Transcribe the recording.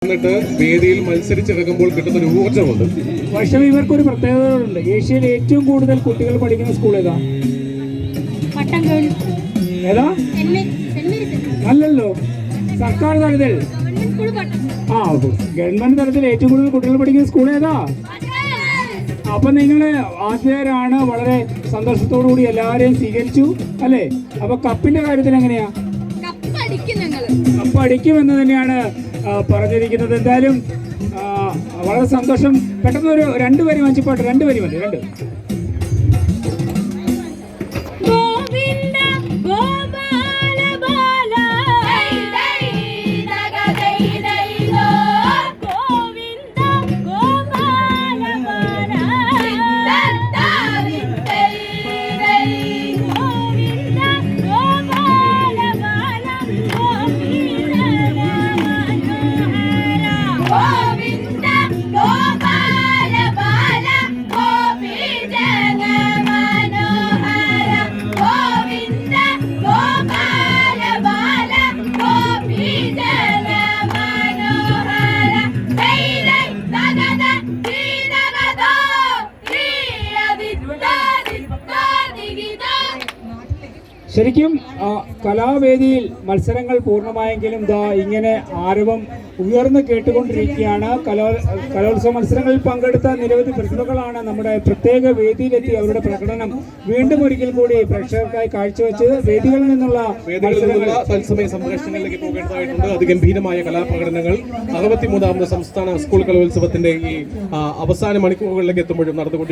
എന്നിട്ട് വേദിയിൽ മത്സരിച്ചിറങ്ങുമ്പോൾ കിട്ടുന്ന ഒരു ഊർജ്ജമുണ്ട്. പക്ഷേ ഇവർക്കൊരു പ്രത്യേകതകളുണ്ട്. ഏഷ്യയിൽ ഏറ്റവും കൂടുതൽ കുട്ടികൾ പഠിക്കുന്ന സ്കൂൾ ഏതാ? ഏതാ? അല്ലല്ലോ, സർക്കാർ തലത്തിൽ. ഗവൺമെന്റ് തലത്തിൽ ഏറ്റവും കൂടുതൽ കുട്ടികൾ പഠിക്കുന്ന സ്കൂൾ ഏതാ? അപ്പൊ നിങ്ങൾ ആദ്യരാണ്. വളരെ സന്തോഷത്തോടു കൂടി എല്ലാവരെയും സ്വീകരിച്ചു അല്ലേ? അപ്പൊ കപ്പിന്റെ കാര്യത്തിൽ എങ്ങനെയാ? കപ്പ് അടിക്കുമെന്ന് തന്നെയാണ് പറഞ്ഞിരിക്കുന്നത്. എന്തായാലും വളരെ സന്തോഷം. പെട്ടെന്ന് ഒരു 2 വരി മഞ്ചിപ്പാട്ട്, 2 വരി മതി. 2 ശരിക്കും കലാവേദിയിൽ മത്സരങ്ങൾ പൂർണ്ണമായെങ്കിലും ഇങ്ങനെ ആരവം ഉയർന്നു കേട്ടുകൊണ്ടിരിക്കുകയാണ്. കലോത്സവ മത്സരങ്ങളിൽ പങ്കെടുത്ത നിരവധി പ്രതിഭകളാണ് നമ്മുടെ പ്രത്യേക വേദിയിലെത്തി അവരുടെ പ്രകടനം വീണ്ടും ഒരിക്കൽ കൂടി പ്രേക്ഷകർക്കായി കാഴ്ചവെച്ചത്. വേദികളിൽ നിന്നുള്ള തത്സമയ സംപ്രേഷണങ്ങളിലേക്ക് പോകേണ്ടതായിട്ടുണ്ട്. അതിഗംഭീരമായ കലാപ്രകടനങ്ങൾ 63ാമത് സംസ്ഥാന സ്കൂൾ കലോത്സവത്തിന്റെ ഈ അവസാന മണിക്കൂറുകളിലേക്ക് എത്തുമ്പോഴും നടന്നുകൊണ്ടിരിക്കുന്നു.